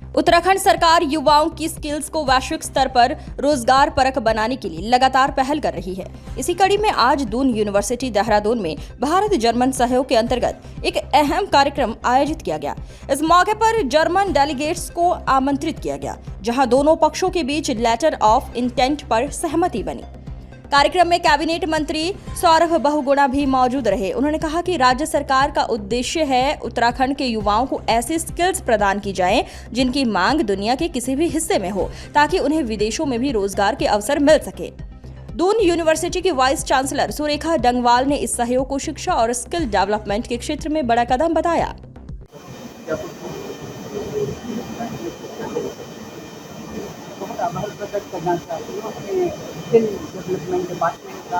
उत्तराखंड सरकार युवाओं की स्किल्स को वैश्विक स्तर पर रोजगार परक बनाने के लिए लगातार पहल कर रही है। इसी कड़ी में आज दून यूनिवर्सिटी देहरादून में भारत जर्मन सहयोग के अंतर्गत एक अहम कार्यक्रम आयोजित किया गया। इस मौके पर जर्मन डेलीगेट्स को आमंत्रित किया गया, जहां दोनों पक्षों के बीच लेटर ऑफ इंटेंट पर सहमति बनी। कार्यक्रम में कैबिनेट मंत्री सौरभ बहुगुणा भी मौजूद रहे। उन्होंने कहा कि राज्य सरकार का उद्देश्य है उत्तराखंड के युवाओं को ऐसी स्किल्स प्रदान की जाएं जिनकी मांग दुनिया के किसी भी हिस्से में हो, ताकि उन्हें विदेशों में भी रोजगार के अवसर मिल सके। दून यूनिवर्सिटी की वाइस चांसलर सुरेखा डंगवाल ने इस सहयोग को शिक्षा और स्किल डेवलपमेंट के क्षेत्र में बड़ा कदम बताया। बहुत आभार प्रकट करना चाहती हूँ अपने स्किल डेवलपमेंट डिपार्टमेंट का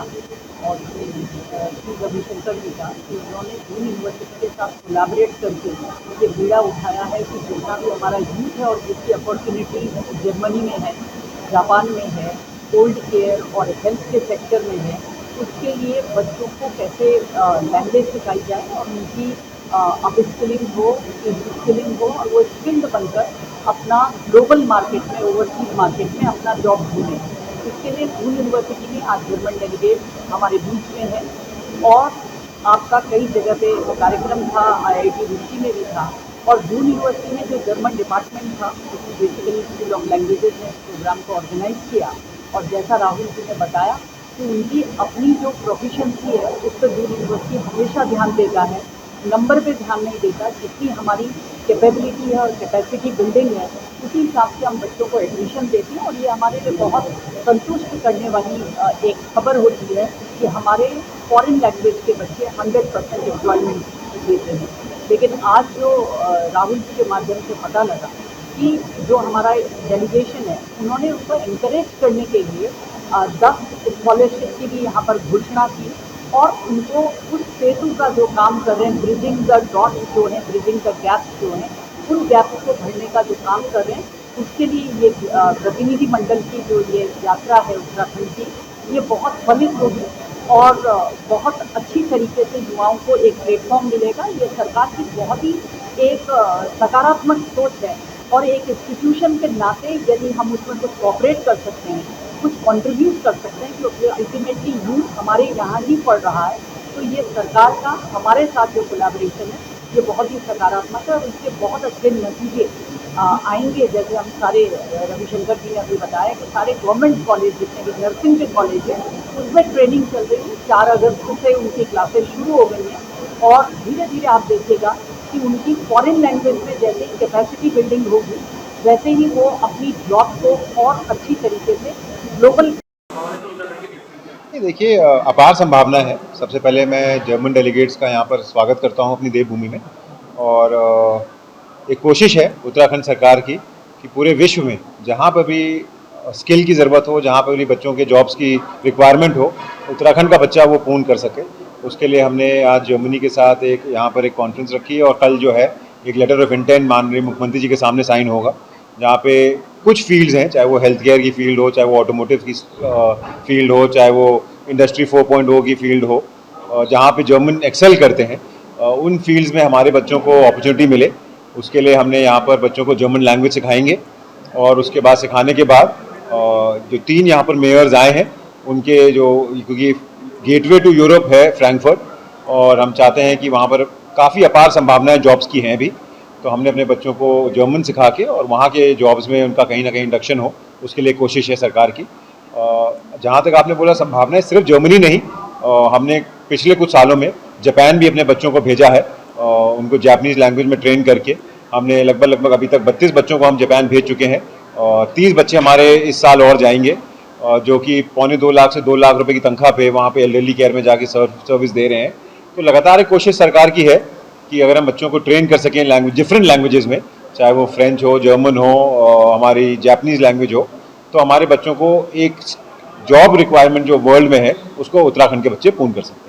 और श्री रविशंकर जी का कि उन्होंने दून यूनिवर्सिटी के साथ कोलैबोरेट करके ये बीड़ा उठाया है कि जितना भी हमारा यूथ है और जिसकी अपॉर्चुनिटी जर्मनी में है, जापान में है, ओल्ड केयर और हेल्थ के सेक्टर में है, उसके लिए बच्चों को कैसे लैंग्वेज सिखाई जाए और उनकी अपस्किलिंग हो, स्किलिंग हो और वो स्किल्ड बनकर अपना ग्लोबल मार्केट में, ओवरसीज मार्केट में अपना जॉब ढूंढे। इसके लिए दून यूनिवर्सिटी में आज जर्मन डेलीगेट हमारे बीच में है और आपका कई जगह पे वो कार्यक्रम था, IIT रुड़की में भी था और दून यूनिवर्सिटी में जो जर्मन डिपार्टमेंट था उसने बेसिकली स्कूल ऑफ लैंग्वेजेस ने प्रोग्राम को ऑर्गेनाइज किया और जैसा राहुल जी ने बताया कि उनकी अपनी जो प्रोफिशिएंसी है उस पर दून यूनिवर्सिटी हमेशा ध्यान देता है, नंबर पे ध्यान नहीं देता। जितनी हमारी कैपेबिलिटी है और कैपेसिटी बिल्डिंग है उसी हिसाब से हम बच्चों को एडमिशन देते हैं और ये हमारे लिए बहुत संतुष्ट करने वाली एक खबर होती है कि हमारे फॉरेन लैंग्वेज के बच्चे 100% एम्प्लॉयमेंट देते हैं। लेकिन आज जो राहुल जी के माध्यम से पता लगा कि जो हमारा डेलीगेशन है उन्होंने उसको इनकरेज करने के लिए 10 स्कॉलरशिप की भी यहाँ पर घोषणा की और उनको उस सेतु का जो काम कर रहे हैं, ब्रिजिंग द डॉट्स जो है, ब्रिजिंग द गैप्स जो हैं, उन गैप्स को भरने का जो काम कर रहे हैं उसके लिए ये प्रतिनिधि मंडल की जो ये यात्रा है उत्तराखंड की, ये बहुत फलित होगी और बहुत अच्छी तरीके से युवाओं को एक प्लेटफॉर्म मिलेगा। ये सरकार की बहुत ही एक सकारात्मक सोच है और एक इंस्टीट्यूशन के नाते यदि हम उसमें कुछ कोऑपरेट कर सकते हैं, कुछ कंट्रीब्यूट कर सकते हैं, क्योंकि अल्टीमेटली यूथ हमारे यहाँ ही पढ़ रहा है, तो ये सरकार का हमारे साथ जो कोलैबोरेशन है ये बहुत ही सकारात्मक है और इसके बहुत अच्छे नतीजे आएंगे। जैसे हम सारे रविशंकर जी ने अभी बताया कि सारे गवर्नमेंट कॉलेज जितने भी नर्सिंग के कॉलेज हैं उसमें ट्रेनिंग चल रही है। 4 अगस्त से उनकी क्लासेस शुरू हो गई हैं और धीरे धीरे आप देखिएगा कि उनकी फॉरेन लैंग्वेज में जैसे ही कैपेसिटी बिल्डिंग होगी वैसे ही वो अपनी जॉब को और अच्छी तरीके से ग्लोबल। देखिए, अपार संभावना है। सबसे पहले मैं जर्मन डेलीगेट्स का यहाँ पर स्वागत करता हूँ अपनी देवभूमि में और एक कोशिश है उत्तराखंड सरकार की कि पूरे विश्व में जहाँ पर भी स्किल की ज़रूरत हो, जहाँ पर भी बच्चों के जॉब्स की रिक्वायरमेंट हो, उत्तराखंड का बच्चा वो पूर्ण कर सके। उसके लिए हमने आज जर्मनी के साथ एक यहाँ पर एक कॉन्फ्रेंस रखी है और कल जो है एक लेटर ऑफ इंटेंट माननीय मुख्यमंत्री जी के सामने साइन होगा, जहाँ पे कुछ फील्ड्स हैं, चाहे वो हेल्थ केयर की फील्ड हो, चाहे वो ऑटोमोटिव की फील्ड हो, चाहे वो इंडस्ट्री 4.0 की फील्ड हो, जहाँ पे जर्मन एक्सेल करते हैं, उन फील्ड्स में हमारे बच्चों को अपॉर्चुनिटी मिले। उसके लिए हमने यहाँ पर बच्चों को जर्मन लैंग्वेज सिखाएंगे और उसके बाद सिखाने के बाद जो 3 यहाँ पर मेयर्स आए हैं उनके जो, क्योंकि गेटवे टू यूरोप है फ्रैंकफर्ट और हम चाहते हैं कि वहाँ पर काफ़ी अपार संभावनाएं जॉब्स की हैं भी, तो हमने अपने बच्चों को जर्मन सिखा के और वहाँ के जॉब्स में उनका कहीं ना कहीं इंडक्शन हो, उसके लिए कोशिश है सरकार की। जहाँ तक आपने बोला संभावनाएं, सिर्फ जर्मनी नहीं, हमने पिछले कुछ सालों में जापान भी अपने बच्चों को भेजा है, उनको जापानीज़ लैंग्वेज में ट्रेन करके हमने लगभग अभी तक 32 बच्चों को हम जापान भेज चुके हैं और 30 बच्चे हमारे इस साल और जाएंगे, जो कि 1.25 लाख से 2 लाख रुपए की तनख्वाह पे वहाँ पे एल्डरली केयर में जाके सर्विस दे रहे हैं। तो लगातार एक कोशिश सरकार की है कि अगर हम बच्चों को ट्रेन कर सकें लैंग्वेज, डिफरेंट लैंग्वेजेस में, चाहे वो फ्रेंच हो, जर्मन हो, हमारी जापानीज़ लैंग्वेज हो, तो हमारे बच्चों को एक जॉब रिक्वायरमेंट जो वर्ल्ड में है उसको उत्तराखंड के बच्चे पूर्ण कर सकते हैं।